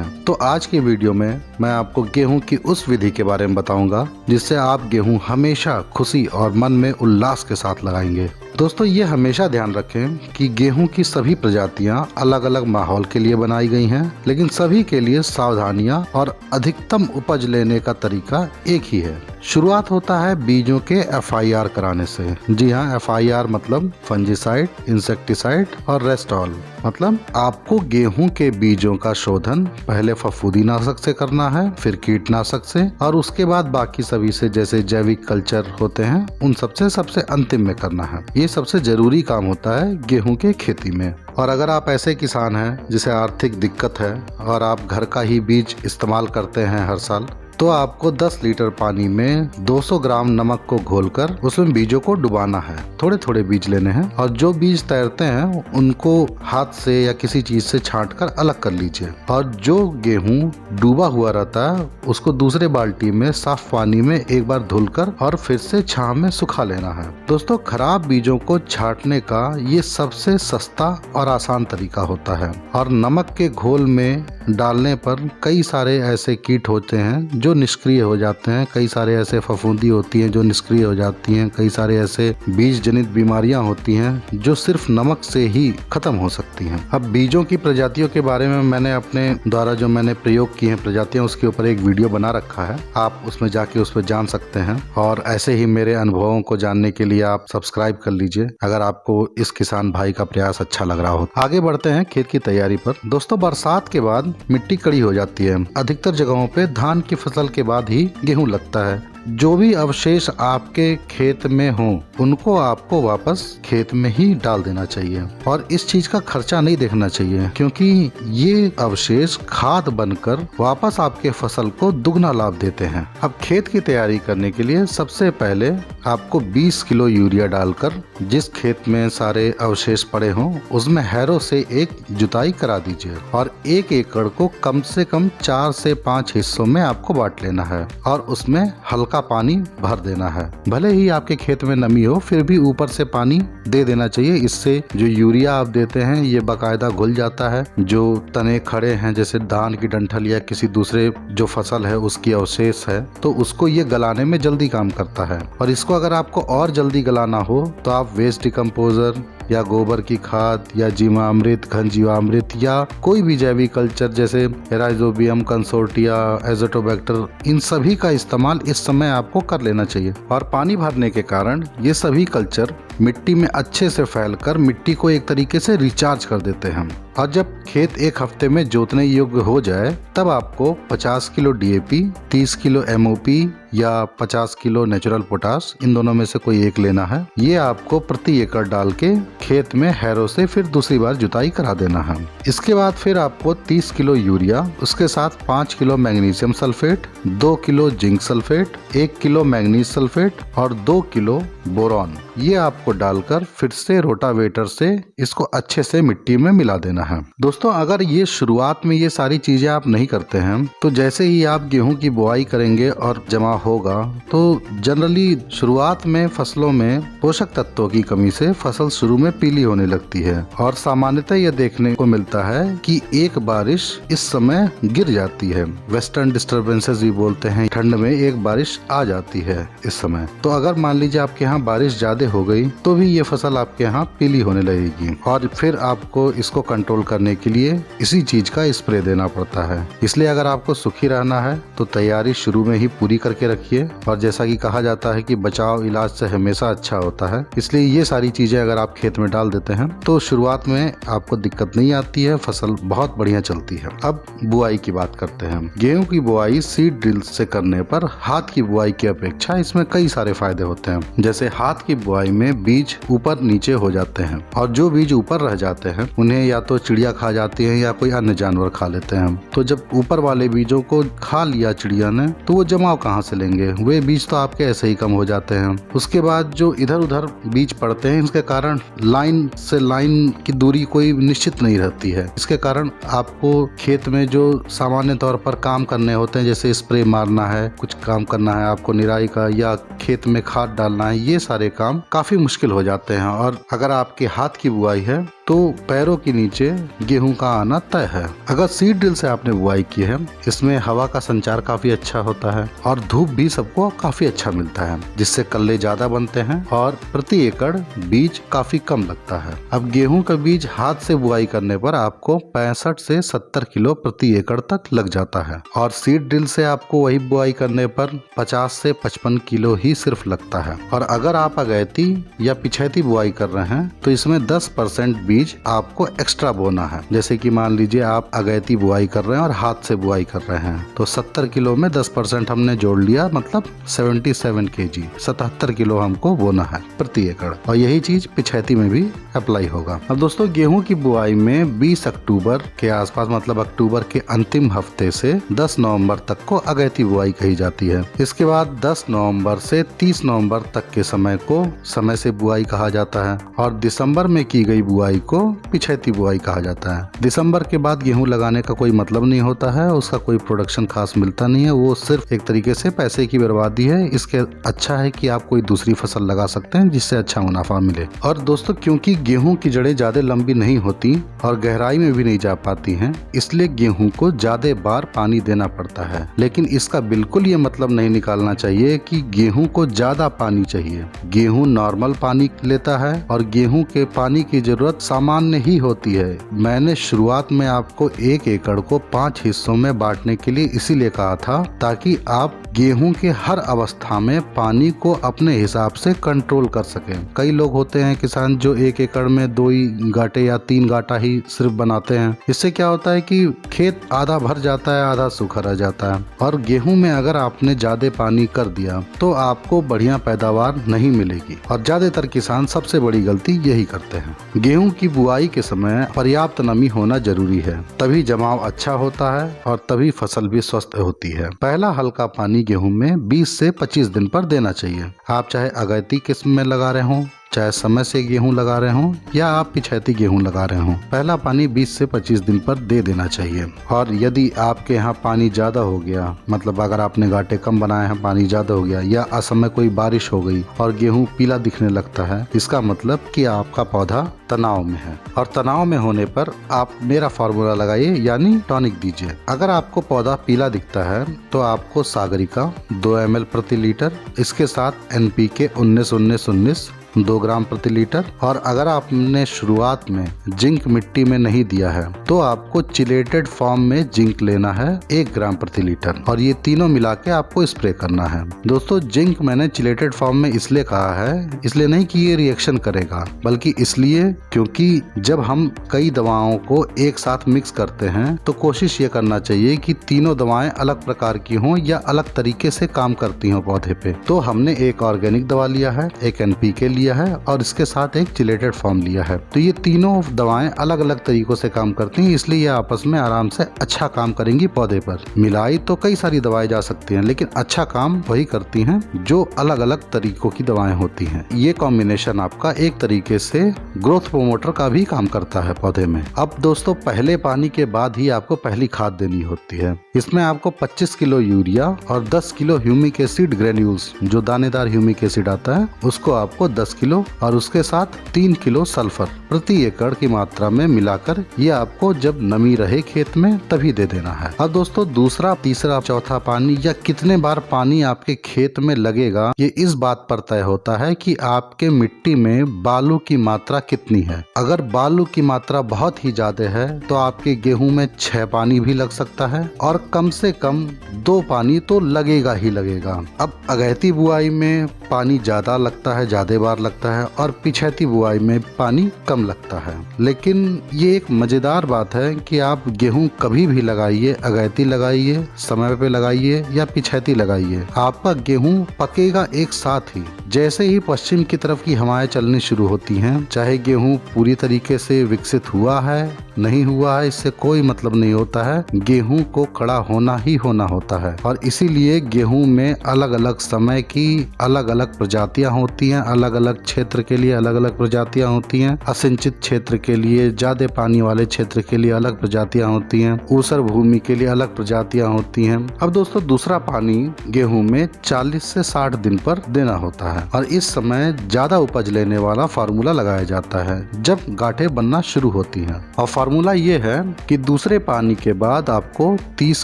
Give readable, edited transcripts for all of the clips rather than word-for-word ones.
हैं। तो आज की वीडियो में मैं आपको गेहूं की उस विधि के बारे में बताऊंगा जिससे आप गेहूं हमेशा खुशी और मन में उल्लास के साथ लगाएंगे। दोस्तों, ये हमेशा ध्यान रखें कि गेहूं की सभी प्रजातियां अलग अलग माहौल के लिए बनाई गई हैं, लेकिन सभी के लिए सावधानियां और अधिकतम उपज लेने का तरीका एक ही है। शुरुआत होता है बीजों के FIR कराने से। जी हाँ, FIR मतलब फंजीसाइड, इंसेक्टिसाइड और रेस्टॉल। मतलब आपको गेहूं के बीजों का शोधन पहले फफूंदीनाशक से करना है, फिर कीटनाशक से और उसके बाद बाकी सभी से, जैसे जैविक कल्चर होते हैं उन सबसे अंतिम में करना है। ये सबसे जरूरी काम होता है गेहूं के खेती में। और अगर आप ऐसे किसान हैं जिसे आर्थिक दिक्कत है और आप घर का ही बीज इस्तेमाल करते हैं हर साल, तो आपको 10 लीटर पानी में 200 ग्राम नमक को घोलकर उसमें बीजों को डुबाना है। थोड़े थोड़े बीज लेने हैं और जो बीज तैरते हैं उनको हाथ से या किसी चीज से छांटकर अलग कर लीजिए। और जो गेहूं डूबा हुआ रहता है उसको दूसरे बाल्टी में साफ पानी में एक बार धुलकर और फिर से छांव में सुखा लेना है। दोस्तों, खराब बीजों को छांटने का ये सबसे सस्ता और आसान तरीका होता है। और नमक के घोल में डालने पर कई सारे ऐसे कीट होते हैं जो निष्क्रिय हो जाते हैं, कई सारे ऐसे फफूंदी होती हैं जो निष्क्रिय हो जाती हैं, कई सारे ऐसे बीज जनित बीमारियां होती हैं जो सिर्फ नमक से ही खत्म हो सकती हैं। अब बीजों की प्रजातियों के बारे में मैंने अपने द्वारा जो मैंने प्रयोग किए हैं प्रजातियां, उसके ऊपर एक वीडियो बना रखा है, आप उसमें जाके उस पर जान सकते हैं। और ऐसे ही मेरे अनुभवों को जानने के लिए आप सब्सक्राइब कर लीजिए अगर आपको इस किसान भाई का प्रयास अच्छा लग रहा हो। आगे बढ़ते हैं खेत की तैयारी पर। दोस्तों, बरसात के बाद मिट्टी कड़ी हो जाती है। अधिकतर जगहों पे धान की फसल के बाद ही गेहूं लगता है। जो भी अवशेष आपके खेत में हो उनको आपको वापस खेत में ही डाल देना चाहिए और इस चीज का खर्चा नहीं देखना चाहिए, क्योंकि ये अवशेष खाद बनकर वापस आपके फसल को दुगना लाभ देते हैं। अब खेत की तैयारी करने के लिए सबसे पहले आपको 20 किलो यूरिया डालकर जिस खेत में सारे अवशेष पड़े हों उसमें हैरो से एक जुताई करा दीजिए और 1 एकड़ को कम से कम 4 से 5 हिस्सों में आपको बांट लेना है और उसमें हल्का पानी भर देना है। भले ही आपके खेत में नमी हो फिर भी ऊपर से पानी दे देना चाहिए। इससे जो यूरिया आप देते हैं ये बाकायदा घुल जाता है। जो तने खड़े हैं जैसे धान की डंठल या किसी दूसरे जो फसल है उसकी अवशेष है तो उसको ये गलाने में जल्दी काम करता है। और इसको अगर आपको और जल्दी गलाना हो तो आप वेस्ट डिकम्पोजर या गोबर की खाद या जीवामृत, घन जीवामृत या कोई भी जैविक कल्चर जैसे राइजोबियम, कंसोर्टिया, एजोटोबैक्टर, इन सभी का इस्तेमाल इस समय आपको कर लेना चाहिए। और पानी भरने के कारण ये सभी कल्चर मिट्टी में अच्छे से फैलकर मिट्टी को एक तरीके से रिचार्ज कर देते हैं। और जब खेत 1 हफ्ते में जोतने योग्य हो जाए तब आपको 50 किलो DAP, 30 किलो MOP या 50 किलो नेचुरल पोटास, इन दोनों में से कोई एक लेना है। ये आपको प्रति एकड़ डाल के खेत में हैरो से फिर दूसरी बार जुताई करा देना है। इसके बाद फिर आपको 30 किलो यूरिया, उसके साथ 5 kilo magnesium sulphate, 2 kilo zinc sulphate, 1 kilo manganese sulphate और 2 किलो बोरॉन, ये आपको डालकर फिर से रोटावेटर से इसको अच्छे से मिट्टी में मिला देना है। दोस्तों, अगर ये शुरुआत में ये सारी चीजें आप नहीं करते हैं तो जैसे ही आप गेहूं की बुआई करेंगे और जमा होगा तो जनरली शुरुआत में फसलों में पोषक तत्वों की कमी से फसल शुरू में पीली होने लगती है। और सामान्यतः यह देखने को मिलता है कि एक बारिश इस समय गिर जाती है। वेस्टर्न डिस्टर्बेंसेस भी बोलते हैं, ठंड में एक बारिश आ जाती है इस समय। तो अगर मान लीजिए आपके यहाँ बारिश ज्यादा हो गई तो भी ये फसल आपके यहाँ पीली होने लगेगी और फिर आपको इसको कंट्रोल करने के लिए इसी चीज का स्प्रे देना पड़ता है। इसलिए अगर आपको सुखी रहना है तो तैयारी शुरू में ही पूरी करके रखिए। और जैसा कि कहा जाता है कि बचाव इलाज से हमेशा अच्छा होता है, इसलिए ये सारी चीजें अगर आप खेत में डाल देते हैं तो शुरुआत में आपको दिक्कत नहीं आती है, फसल बहुत बढ़िया चलती है। अब बुआई की बात करते हैं। गेहूं की बुआई सीड ड्रिल से करने पर हाथ की बुआई की अपेक्षा इसमें कई सारे फायदे होते हैं। जैसे हाथ की बुआई में बीज ऊपर नीचे हो जाते हैं और जो बीज ऊपर रह जाते हैं उन्हें या तो चिड़िया खा जाती है या कोई अन्य जानवर खा लेते हैं। तो जब ऊपर वाले बीजों को खा लिया चिड़िया ने तो वो जमाव कहाँ से लेंगे, वे बीज तो आपके ऐसे ही कम हो जाते हैं। उसके बाद जो इधर उधर बीज पड़ते हैं इसके कारण लाइन से लाइन की दूरी कोई निश्चित नहीं रहती है। इसके कारण आपको खेत में जो सामान्य तौर पर काम करने होते हैं जैसे स्प्रे मारना है, कुछ काम करना है आपको निराई का, या खेत में खाद डालना है, ये सारे काम काफी मुश्किल हो जाते हैं। और अगर आपके हाथ की बुआई है तो तो पैरों के नीचे गेहूं का आना तय है। अगर सीड ड्रिल से आपने बुआई की है, इसमें हवा का संचार काफी अच्छा होता है और धूप भी सबको काफी अच्छा मिलता है, जिससे कल्ले ज्यादा बनते हैं और प्रति एकड़ बीज काफी कम लगता है। अब गेहूं का बीज हाथ से बुआई करने पर आपको 65 से 70 किलो प्रति एकड़ तक लग जाता है और सीड ड्रिल से आपको वही बुआई करने पर 50 से 55 किलो ही सिर्फ लगता है। और अगर आप अगैती या पिछैती बुआई कर रहे हैं तो इसमें 10% बीज आपको एक्स्ट्रा बोना है। जैसे कि मान लीजिए आप अगैती बुआई कर रहे हैं और हाथ से बुआई कर रहे हैं तो 70 किलो में 10% हमने जोड़ लिया, मतलब 77 kg, 77 किलो हमको बोना है प्रति एकड़। और यही चीज पिछैती में भी अप्लाई होगा। अब दोस्तों गेहूं की बुआई में 20 अक्टूबर के आसपास, मतलब अक्टूबर के अंतिम हफ्ते से 10 नवंबर तक को अगैती बुआई कही जाती है। इसके बाद 10 नवंबर से 30 नवंबर तक के समय को समय से बुआई कहा जाता है और दिसंबर में की गई बुआई को पिछैती बुआई कहा जाता है। दिसंबर के बाद गेहूं लगाने का कोई मतलब नहीं होता है, उसका कोई प्रोडक्शन खास मिलता नहीं है, वो सिर्फ एक तरीके से पैसे की बर्बादी है। इसके अच्छा है कि आप कोई दूसरी फसल लगा सकते हैं जिससे अच्छा मुनाफा मिले। और दोस्तों क्योंकि गेहूं की जड़ें ज्यादा लंबी नहीं होती और गहराई में भी नहीं जा पाती हैं, इसलिए गेहूं को ज्यादा बार पानी देना पड़ता है। लेकिन इसका बिल्कुल ये मतलब नहीं निकालना चाहिए कि गेहूं को ज्यादा पानी चाहिए। गेहूं नॉर्मल पानी लेता है और गेहूं के पानी की जरूरत सामान्य ही होती है। मैंने शुरुआत में आपको 1 एकड़ को 5 हिस्सों में बांटने के लिए इसीलिए कहा था ताकि आप गेहूं के हर अवस्था में पानी को अपने हिसाब से कंट्रोल कर सकें। कई लोग होते हैं किसान जो 1 एकड़ में 2 ही गांठे या 3 गांठा ही सिर्फ बनाते हैं। इससे क्या होता है कि खेत आधा भर जाता है, आधा सूखा रह जाता है। और गेहूं में अगर आपने ज्यादा पानी कर दिया तो आपको बढ़िया पैदावार नहीं मिलेगी और ज्यादातर किसान सबसे बड़ी गलती यही करते हैं। गेहूं की बुआई के समय पर्याप्त नमी होना जरूरी है, तभी जमाव अच्छा होता है और तभी फसल भी स्वस्थ होती है। पहला हल्का पानी गेहूं में 20 से 25 दिन पर देना चाहिए। आप चाहे अगैती किस्म में लगा रहे हों, चाहे समय से गेहूं लगा रहे हों या आप पिछैती गेहूं लगा रहे हों, पहला पानी 20 से 25 दिन पर दे देना चाहिए। और यदि आपके यहाँ पानी ज्यादा हो गया, मतलब अगर आपने गांठे कम बनाए हैं, पानी ज्यादा हो गया या असमय कोई बारिश हो गई और गेहूं पीला दिखने लगता है, इसका मतलब कि आपका पौधा तनाव में है। और तनाव में होने पर आप मेरा फार्मूला लगाइए, यानी टॉनिक दीजिए। अगर आपको पौधा पीला दिखता है तो आपको सागरिका 2 ml प्रति लीटर, इसके साथ NPK 19-19-19 2 ग्राम प्रति लीटर। और अगर आपने शुरुआत में जिंक मिट्टी में नहीं दिया है तो आपको चिलेटेड फॉर्म में जिंक लेना है 1 ग्राम प्रति लीटर और ये तीनों मिला के आपको स्प्रे करना है। दोस्तों जिंक मैंने चिलेटेड फॉर्म में इसलिए कहा है, इसलिए नहीं कि ये रिएक्शन करेगा, बल्कि इसलिए क्योंकि जब हम कई दवाओं को एक साथ मिक्स करते हैं तो कोशिश ये करना चाहिए कि तीनों दवाएं अलग प्रकार की हों या अलग तरीके से काम करती हों पौधे पे। तो हमने एक ऑर्गेनिक दवा लिया है, एक NPK लिया है और इसके साथ एक चिलेटेड फॉर्म लिया है। तो ये तीनों दवाएं अलग अलग तरीकों से काम करती हैं, इसलिए ये आपस में आराम से अच्छा काम करेंगी पौधे पर। मिलाई तो कई सारी दवाएं जा सकती हैं, लेकिन अच्छा काम वही करती हैं जो अलग अलग तरीकों की दवाएं होती हैं। ये कॉम्बिनेशन आपका एक तरीके से ग्रोथ प्रोमोटर का भी काम करता है पौधे में। अब दोस्तों पहले पानी के बाद ही आपको पहली खाद देनी होती है। इसमें आपको 25 किलो यूरिया और 10 किलो ह्यूमिक एसिड ग्रेन्यूल्स, जो दानेदार ह्यूमिक एसिड आता है, उसको आपको 10 किलो और उसके साथ 3 किलो सल्फर प्रति एकड़ की मात्रा में मिलाकर ये आपको जब नमी रहे खेत में तभी दे देना है। अब दोस्तों दूसरा, तीसरा, चौथा पानी या कितने बार पानी आपके खेत में लगेगा, ये इस बात पर तय होता है कि आपके मिट्टी में बालू की मात्रा कितनी है। अगर बालू की मात्रा बहुत ही ज्यादा है तो आपके गेहूं में 6 पानी भी लग सकता है और कम से कम 2 पानी तो लगेगा ही लगेगा। अब अगैती बुआई में पानी ज्यादा लगता है, ज्यादा बार लगता है और पिछैती बुआई में पानी कम लगता है। लेकिन ये एक मजेदार बात है कि आप गेहूं कभी भी लगाइए, अगैती लगाइए, समय पे लगाइए या पिछैती लगाइए, आपका गेहूं पकेगा एक साथ ही। जैसे ही पश्चिम की तरफ की हवाएं चलनी शुरू होती हैं, चाहे गेहूं पूरी तरीके से विकसित हुआ है नहीं हुआ है, इससे कोई मतलब नहीं होता है, गेहूं को खड़ा होना ही होना होता है। और इसीलिए गेहूं में अलग अलग समय की अलग अलग प्रजातियां होती हैं, अलग अलग क्षेत्र के लिए अलग अलग प्रजातियां होती हैं। असिंचित क्षेत्र के लिए, ज्यादा पानी वाले क्षेत्र के लिए अलग प्रजातियां होती हैं, ऊसर भूमि के लिए अलग प्रजातियां होती हैं। अब दोस्तों दूसरा पानी गेहूं में 40 से 60 दिन पर देना होता है। है और इस समय ज्यादा उपज लेने वाला फार्मूला लगाया जाता है जब गांठें बनना शुरू होती हैं। और फार्मूला ये है कि दूसरे पानी के बाद आपको 30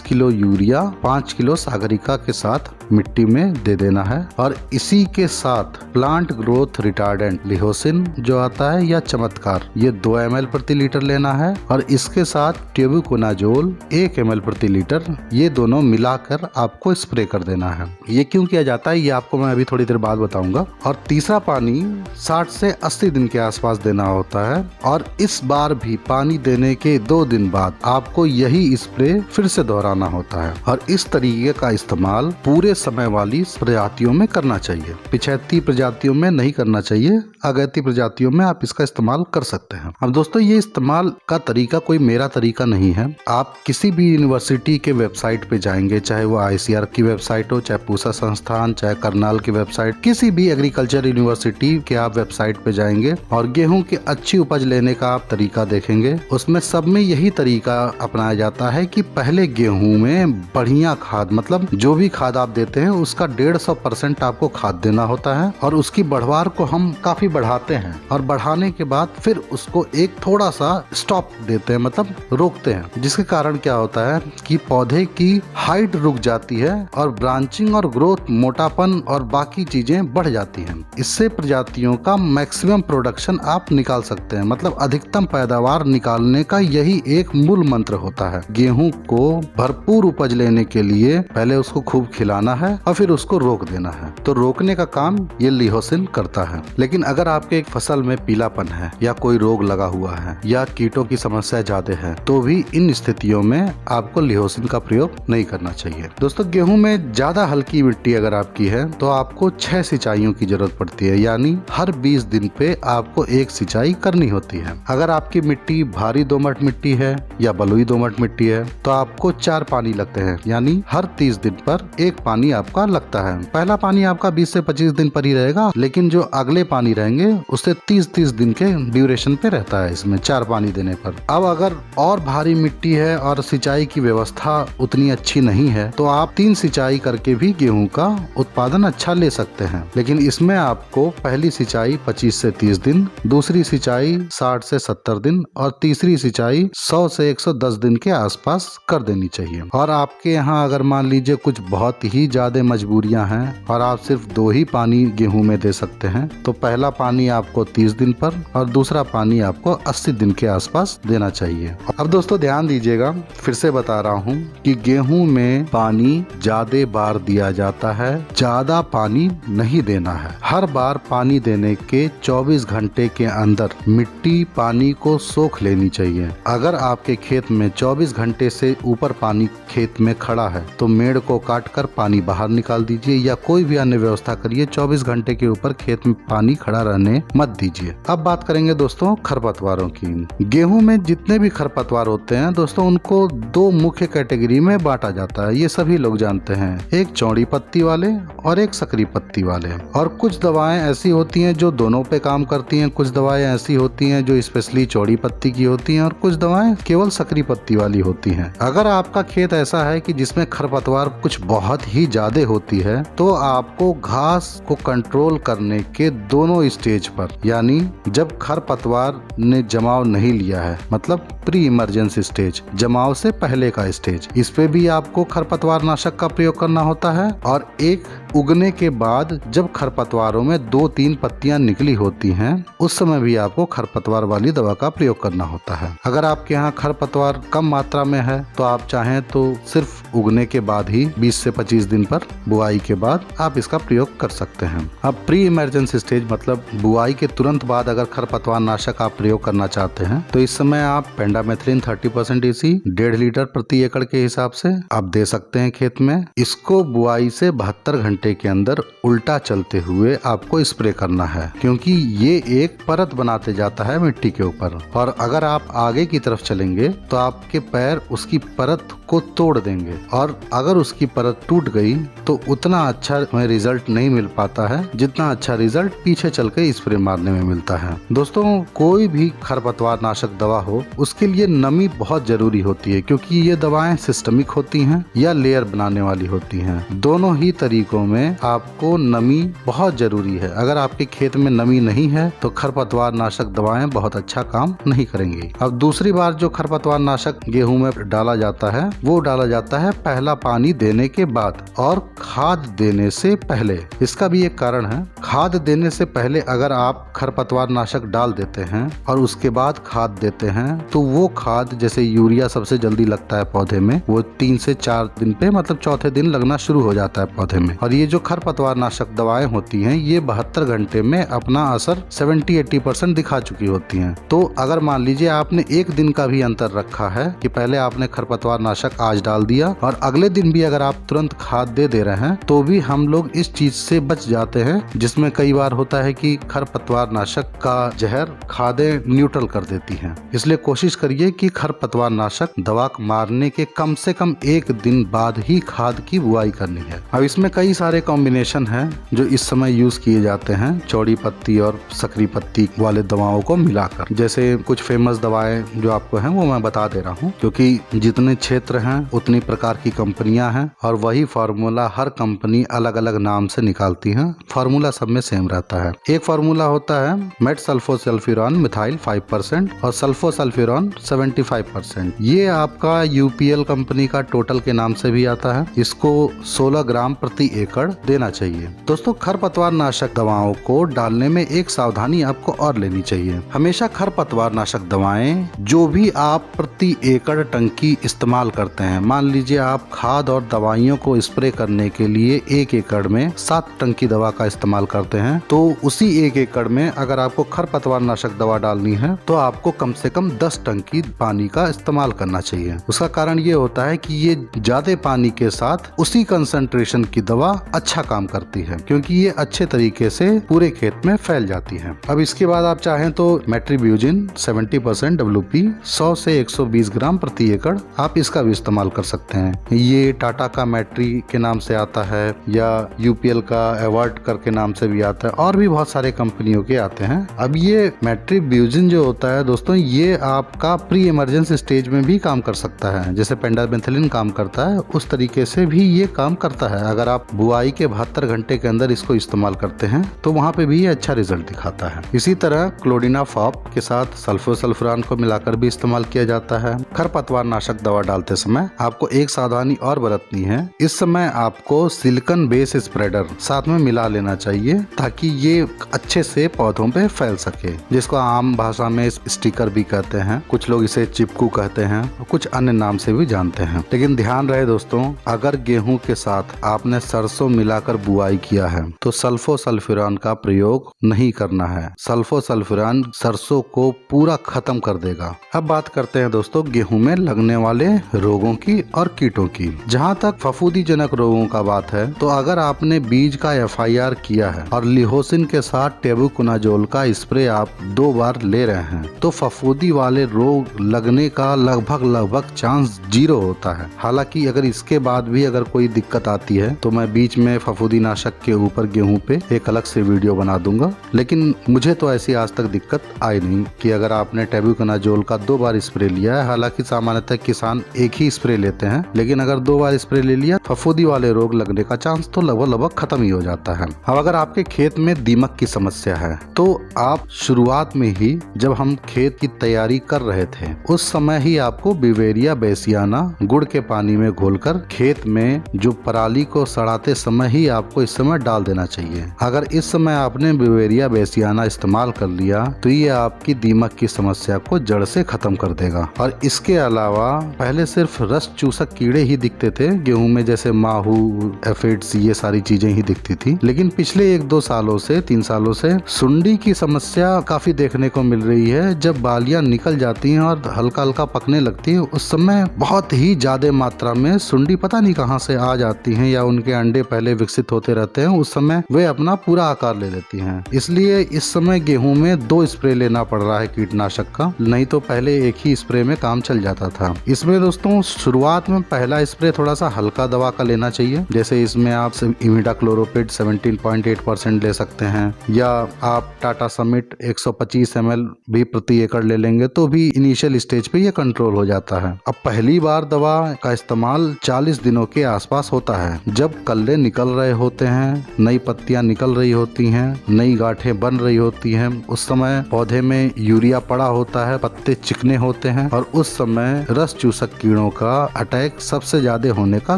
किलो यूरिया 5 किलो सागरिका के साथ मिट्टी में दे देना है और इसी के साथ प्लांट ग्रोथ रिटार्डेंट लिहोसिन जो आता है या चमत्कार ये 2 ml प्रति लीटर लेना है और इसके साथ ट्यूबिकोनाजोल 1 ml प्रति लीटर ये दोनों मिलाकर आपको स्प्रे कर देना है। ये क्यों किया जाता है ये आपको मैं अभी थोड़ी देर बाद बताऊंगा। और तीसरा पानी 60 से 80 दिन के आसपास देना होता है और इस बार भी पानी देने के 2 दिन बाद आपको यही स्प्रे फिर से दोहराना होता है और इस तरीके का इस्तेमाल पूरे समय वाली प्रजातियों में करना चाहिए। पिछैती प्रजातियों में नहीं करना चाहिए, अगैती प्रजातियों में आप इसका इस्तेमाल कर सकते हैं। अब दोस्तों ये इस्तेमाल का तरीका कोई मेरा तरीका नहीं है। आप किसी भी यूनिवर्सिटी के वेबसाइट पे जाएंगे, चाहे वो ICR की वेबसाइट हो, चाहे पूसा संस्थान, चाहे करनाल की वेबसाइट, किसी भी एग्रीकल्चर यूनिवर्सिटी के आप वेबसाइट पे जाएंगे और गेहूं की अच्छी उपज लेने का आप तरीका देखेंगे, उसमें सब में यही तरीका अपनाया जाता है कि पहले गेहूं में बढ़िया खाद मतलब जो भी खाद आप देते हैं उसका 150% आपको खाद देना होता है और उसकी बढ़वार को हम काफी बढ़ाते हैं और बढ़ाने के बाद फिर उसको एक थोड़ा सा स्टॉप देते हैं मतलब रोकते हैं, जिसके कारण क्या होता है कि पौधे की हाइट रुक जाती है और ब्रांचिंग और ग्रोथ मोटापन और बाकी चीजें बढ़ जाती हैं। इससे प्रजातियों का मैक्सिमम प्रोडक्शन आप निकाल सकते हैं, मतलब अधिकतम पैदावार निकालने का यही एक मूल मंत्र होता है। गेहूं को भरपूर उपज लेने के लिए पहले उसको खूब खिलाना है और फिर उसको रोक देना है। तो रोकने का काम ये लिहोसिन करता है। लेकिन अगर आपके एक फसल में पीलापन है या कोई रोग लगा हुआ है या कीटों की समस्या ज्यादा है तो भी इन स्थितियों में आपको लिहोसिन का प्रयोग नहीं करना चाहिए। दोस्तों गेहूं में ज्यादा हल्की मिट्टी अगर आपकी है तो आपको 6 सिंचाइयों की जरूरत पड़ती है, यानी हर 20 दिन पे आपको 1 सिंचाई करनी होती है। अगर आपकी मिट्टी भारी दोमट मिट्टी है या बलुई दोमट मिट्टी है तो आपको 4 पानी लगते हैं, यानी हर 30 दिन पर 1 पानी आपका लगता है। पहला पानी आपका 20 से 25 दिन पर ही रहेगा, लेकिन जो अगले पानी रहेंगे उससे 30 दिन के ड्यूरेशन पे रहता है इसमें 4 पानी देने पर। अब अगर और भारी मिट्टी है और सिंचाई की व्यवस्था उतनी अच्छी नहीं है तो आप 3 सिंचाई करके भी गेहूं का उत्पादन अच्छा ले सकते हैं। लेकिन इसमें आपको पहली सिंचाई 25 से 30 दिन, दूसरी सिंचाई 60 से 70 दिन और तीसरी सिंचाई 100 से 110 दिन के आसपास कर देनी चाहिए। और आपके यहाँ अगर मान लीजिए कुछ बहुत ही ज्यादा मजबूरियां हैं और आप सिर्फ 2 ही पानी गेहूं में दे सकते हैं तो पहला पानी आपको 30 दिन पर और दूसरा पानी आपको 80 दिन के आसपास देना चाहिए। अब दोस्तों ध्यान दीजिएगा, फिर से बता रहा हूं कि गेहूं में पानी ज्यादा बार दिया जाता है, ज्यादा पानी नहीं देना है। हर बार पानी देने के 24 घंटे के अंदर मिट्टी पानी को सोख लेनी चाहिए। अगर आपके खेत में 24 घंटे से ऊपर पानी खेत में खड़ा है तो मेड़ को काट कर पानी बाहर निकाल दीजिए या कोई भी अन्य व्यवस्था करिए। 24 घंटे के ऊपर खेत में पानी खड़ा रहने मत दीजिए। अब बात करेंगे दोस्तों खरपतवारों की। गेहूं में जितने भी खरपतवार होते हैं दोस्तों उनको 2 मुख्य कैटेगरी में बांटा जाता है, ये सभी लोग जानते हैं, एक चौड़ी पत्ती वाले और एक सकरी पत्ती वाले। और कुछ दवाएं ऐसी होती हैं जो दोनों पे काम करती हैं, कुछ दवाएं ऐसी होती हैं जो स्पेशली चौड़ी पत्ती की होती हैं और कुछ दवाएं केवल सकरी पत्ती वाली होती हैं। अगर आपका खेत ऐसा है कि जिसमें खरपतवार कुछ बहुत ही ज्यादा होती है तो आपको घास को कंट्रोल करने के दोनों स्टेज पर, यानी जब खरपतवार ने जमाव नहीं लिया है मतलब प्री इमरजेंसी स्टेज, जमाव से पहले का स्टेज, इस पे भी आपको खरपतवार नाशक का प्रयोग करना होता है। और एक उगने के बाद जब खरपतवारों में 2-3 पत्तियां निकली होती हैं उस समय भी आपको खरपतवार वाली दवा का प्रयोग करना होता है। अगर आपके यहाँ खरपतवार कम मात्रा में है तो आप चाहें तो सिर्फ उगने के बाद ही 20 से 25 दिन पर बुआई के बाद आप इसका प्रयोग कर सकते हैं। अब प्री इमरजेंसी स्टेज मतलब बुआई के तुरंत बाद अगर खरपतवार नाशक आप प्रयोग करना चाहते हैं तो इस समय आप पेंडामेथ्रिन 30% EC 1.5 लीटर प्रति एकड़ के हिसाब से आप दे सकते हैं खेत में। इसको बुआई से 72 घंटे के अंदर उल्टा चलते हुए आपको स्प्रे करना है, क्योंकि ये एक परत बनाते जाता है मिट्टी के ऊपर और अगर आप आगे की तरफ चलेंगे तो आपके पैर उसकी परत को तोड़ देंगे और अगर उसकी परत टूट गई तो उतना अच्छा रिजल्ट नहीं मिल पाता है जितना अच्छा रिजल्ट पीछे चल के स्प्रे मारने में मिलता है। दोस्तों कोई भी खरपतवार नाशक दवा हो उसके लिए नमी बहुत जरूरी होती है, क्योंकि ये दवाएं सिस्टमिक होती हैं या लेयर बनाने वाली होती हैं। दोनों ही तरीकों में आपको नमी बहुत जरूरी है। अगर आपके खेत में नमी नहीं है तो खरपतवार नाशक दवाएं बहुत अच्छा काम नहीं करेंगी। अब दूसरी बार जो खरपतवार नाशक गेहूं में डाला जाता है वो डाला जाता है पहला पानी देने के बाद और खाद देने से पहले। इसका भी एक कारण है, खाद देने से पहले अगर आप खरपतवार नाशक डाल देते हैं और उसके बाद खाद देते हैं तो वो खाद, जैसे यूरिया सबसे जल्दी लगता है पौधे में, वो 3 से 4 दिन पे मतलब चौथे दिन लगना शुरू हो जाता है पौधे में। और ये जो खरपतवार नाशक दवाएं होती हैं ये 72 घंटे में अपना असर 70-80% दिखा चुकी होती हैं। तो अगर मान लीजिए आपने एक दिन का भी अंतर रखा है कि पहले आपने खरपतवार नाशक आज डाल दिया और अगले दिन भी अगर आप तुरंत खाद दे रहे हैं तो भी हम लोग इस चीज से बच जाते हैं, जिसमें कई बार होता है कि खरपतवार नाशक का जहर खादें न्यूट्रल कर देती हैं। इसलिए कोशिश करिए कि खरपतवार नाशक दवा मारने के कम से कम एक दिन बाद ही खाद की बुआई करनी है। अब इसमें कई सारे कॉम्बिनेशन हैं जो इस समय यूज किए जाते हैं चौड़ी पत्ती और सकरी पत्ती वाले दवाओं को मिलाकर। जैसे कुछ फेमस दवाएं जो आपको हैं वो मैं बता दे रहा हूँ, क्योंकि जितने क्षेत्र हैं उतनी प्रकार की कंपनियां हैं और वही फार्मूला हर कंपनी अलग अलग नाम से निकालती है। फार्मूला सब में सेम रहता है। एक फार्मूला होता है मेट सल्फोसल्फ्यूरान मिथाइल 5% और सल्फोसल्फ्यूरान 75%। ये आपका यूपीएल कंपनी का टोटल के नाम से भी आता है। इसको 16 ग्राम प्रति एकड़ देना चाहिए। दोस्तों, खरपतवार नाशक दवाओं को डालने में एक सावधानी आपको और लेनी चाहिए। हमेशा खरपतवार नाशक दवाएं जो भी आप प्रति एकड़ टंकी इस्तेमाल करते हैं, मान लीजिए आप खाद और दवाइयों को स्प्रे करने के लिए 1 एकड़ में 7 टंकी दवा का इस्तेमाल करते हैं, तो उसी 1 एकड़ में अगर आपको खरपतवार नाशक दवा डालनी है तो आपको कम से कम 10 टंकी पानी का इस्तेमाल करना चाहिए। उसका कारण ये होता है कि ये ज्यादा पानी के साथ उसी कंसंट्रेशन की दवा अच्छा काम करती है, क्योंकि ये अच्छे तरीके से पूरे खेत में फैल जाती है। अब इसके बाद आप चाहें तो मेट्रीब्यूजिन 70% WP 100 से 120 ग्राम प्रति एकड़ आप इसका भी इस्तेमाल कर सकते हैं। ये टाटा का मैट्री के नाम से आता है या यूपीएल का एवर्ट करके नाम से भी आता है और भी बहुत सारे कंपनियों के आते हैं। अब ये मेट्रीब्यूजिन जो होता है दोस्तों, ये आपका प्री इमरजेंसी स्टेज में भी काम कर सकता है। जैसे पेंडामेथिलिन काम करता है उस तरीके से भी ये काम करता है। अगर आप बुआई के 72 घंटे के अंदर इसको इस्तेमाल करते हैं तो वहाँ पे भी ये अच्छा रिजल्ट दिखाता है। इसी तरह क्लोडिनाफॉप के साथ सल्फोसल्फ्यूरान को मिलाकर भी इस्तेमाल किया जाता है। खरपतवार नाशक दवा डालते समय आपको एक सावधानी और बरतनी है। इस समय आपको सिलिकॉन बेस स्प्रेडर साथ में मिला लेना चाहिए ताकि ये अच्छे से पौधों पे फैल सके, जिसको आम भाषा में स्टिकर भी कहते हैं। कुछ लोग इसे चिपकू कहते हैं और कुछ अन्य नाम से भी जानते हैं। लेकिन ध्यान रहे दोस्तों, अगर गेहूं के साथ आपने सरसों मिलाकर बुआई किया है तो सल्फोसल्फ्यूरान का प्रयोग नहीं करना है। सल्फोसल्फ्यूरान सरसों को पूरा खत्म कर देगा। अब बात करते हैं दोस्तों गेहूं में लगने वाले रोगों की और कीटों की। जहां तक फफूंदीजनक रोगों का बात है तो अगर आपने बीज का FIR किया है और लिहोसिन के साथ टेबुकोनाजोल का स्प्रे आप 2 बार ले रहे हैं तो फफूंदी वाले रोग लगने का लगभग चांस 0 होता है। हालांकि अगर इसके बाद भी अगर कोई दिक्कत आती है तो मैं बीच में फफूंदी नाशक के ऊपर गेहूं पे एक अलग से वीडियो बना दूंगा। लेकिन मुझे तो ऐसी आज तक दिक्कत आई नहीं कि अगर आपने टेबुकोनाजोल का 2 बार स्प्रे लिया है। हालांकि सामान्यतः किसान एक ही स्प्रे लेते हैं, लेकिन अगर 2 बार स्प्रे ले लिया फफूंदी वाले रोग लगने का चांस तो लगभग खत्म ही हो जाता है। अब अगर आपके खेत में दीमक की समस्या है तो आप शुरुआत में ही जब हम खेत की तैयारी कर रहे थे उस समय ही आपको बिवेरिया बेसियाना गुड़ के पानी में घोलकर खेत में जो पराली को सड़ाते समय ही आपको इस समय डाल देना चाहिए। अगर इस समय आपने बिवेरिया बेसियाना इस्तेमाल कर लिया तो ये आपकी दीमक की समस्या को जड़ से खत्म कर देगा। और इसके अलावा पहले सिर्फ रस चूसक कीड़े ही दिखते थे गेहूं में, जैसे माहू, एफिड्स, ये सारी चीजें ही दिखती थी। लेकिन पिछले 1-2 सालों से 3 सालों से सुंडी की समस्या काफी देखने को मिल रही है। जब बालियां निकल जाती हैं और हल्का हल्का पकने लगती है उस समय बहुत ही ज्यादा मात्रा में सुंडी पता नहीं कहां से आ जाती हैं या उनके अंडे पहले विकसित होते रहते हैं, उस समय वे अपना पूरा आकार ले लेती हैं। इसलिए इस समय गेहूं में 2 स्प्रे लेना पड़ रहा है कीटनाशक का, नहीं तो पहले एक ही स्प्रे में काम चल जाता था। इसमें दोस्तों शुरुआत में पहला स्प्रे थोड़ा सा हल्का दवा का लेना चाहिए। जैसे इसमें आप इमिडाक्लोरोपिड 17.8% ले सकते हैं या आप टाटा समिट 125 ml भी प्रति एकड़ ले लेंगे तो भी इनिशियल स्टेज पे ये कंट्रोल हो जाता है। अब पहली बार दवा का इस्तेमाल 40 दिनों के आसपास होता है, जब कल्ले निकल रहे होते हैं नई पत्तियां निकल रही होती हैं, नई गांठें बन रही होती हैं, उस समय पौधे में यूरिया पड़ा होता है, पत्ते चिकने होते हैं और उस समय रस चूसक कीड़ों का अटैक सबसे ज्यादा होने का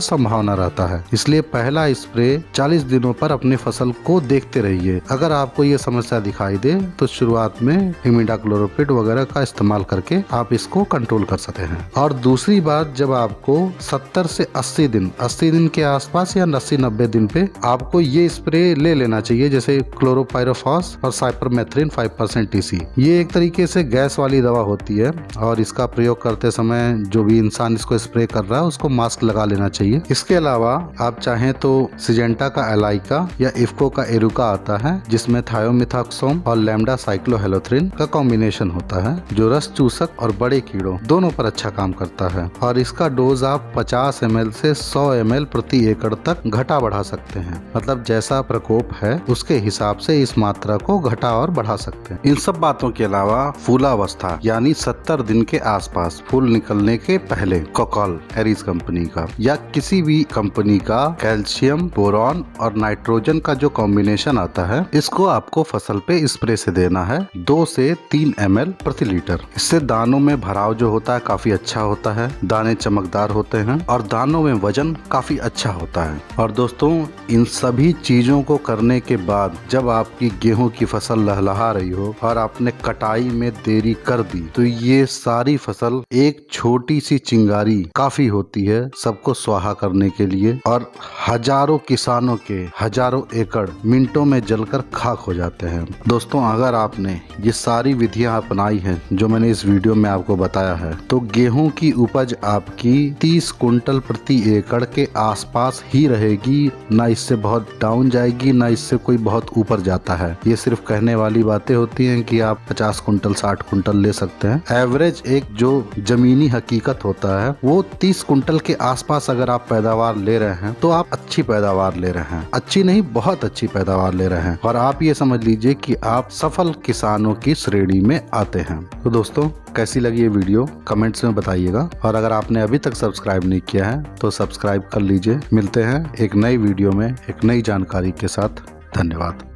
संभावना रहता है। इसलिए पहला स्प्रे 40 दिनों पर अपनी फसल को देखते रहिए। अगर आपको ये समस्या दिखाई दे तो शुरुआत में इमिडाक्लोरोपिड वगैरह का इस्तेमाल करके आप इसको कंट्रोल कर सकते हैं। और दूसरी बात, जब आपको 70 से 80 दिन के आसपास या 80-90 दिन पे आपको ये स्प्रे ले लेना चाहिए, जैसे क्लोरोपाइरोफॉस और साइपरमेथ्रिन 5% TC। ये एक तरीके से गैस वाली दवा होती है और इसका प्रयोग करते समय जो भी इंसान इसको स्प्रे कर रहा है उसको मास्क लगा लेना चाहिए। इसके अलावा आप चाहें तो सिजेंटा का एलाइका या इफ्को का एरुका आता है, जिसमें थायोमिथाक्सोम और लैम्डा साइक्लोहेलोथ्रिन का कॉम्बिनेशन होता है, जो रस चूसक और बड़े कीड़ों दोनों पर अच्छा काम करता है। और इसका डोज आप 50 ml से 100 ml प्रति एकड़ तक घटा बढ़ा सकते हैं। मतलब जैसा प्रकोप है उसके हिसाब से इस मात्रा को घटा और बढ़ा सकते हैं। इन सब बातों के अलावा फूलावस्था यानी 70 दिन के आसपास, फूल निकलने के पहले कोकॉल एरिस कंपनी का या किसी भी कंपनी का कैल्शियम, बोरॉन और नाइट्रोजन का जो कॉम्बिनेशन आता है, इसको आपको फसल पे स्प्रे से देना है 2 से 3 ml प्रति लीटर। इससे दानों में भराव जो होता है काफी अच्छा होता है, दाने चमकदार होते हैं और दानों में वजन काफी अच्छा होता है। और दोस्तों, इन सभी चीजों को करने के बाद जब आपकी गेहूं की फसल लहलहा रही हो और आपने कटाई में देरी कर दी, तो ये सारी फसल एक छोटी सी चिंगारी काफी होती है सबको स्वाहा करने के लिए, और हजारों किसानों के हजारों एकड़ मिनटों में जलकर खाक हो जाते हैं। दोस्तों, अगर आपने ये सारी विधियां अपनाई हैं जो मैंने इस वीडियो में आपको बताया है, तो गेहूं की उपज आपकी 30 कुंटल प्रति एकड़ के आसपास ही रहेगी, ना इससे बहुत डाउन जाएगी, ना इससे कोई बहुत ऊपर जाता है। ये सिर्फ कहने वाली बातें होती हैं कि आप 50 कुंटल 60 कुंटल ले सकते हैं। एवरेज एक जो जमीनी हकीकत होता है वो 30 कुंटल के आसपास अगर आप पैदावार ले रहे हैं तो आप अच्छी पैदावार ले रहे हैं, अच्छी नहीं बहुत अच्छी पैदावार ले रहे हैं, और आप ये समझ लीजिए कि आप सफल किसानों की श्रेणी में आते हैं। तो दोस्तों, कैसी लगी ये वीडियो कमेंट्स में बताइएगा, और अगर आपने अभी तक सब्सक्राइब नहीं किया है तो सब्सक्राइब कर लीजिए। मिलते हैं एक नई वीडियो में एक नई जानकारी के साथ। धन्यवाद।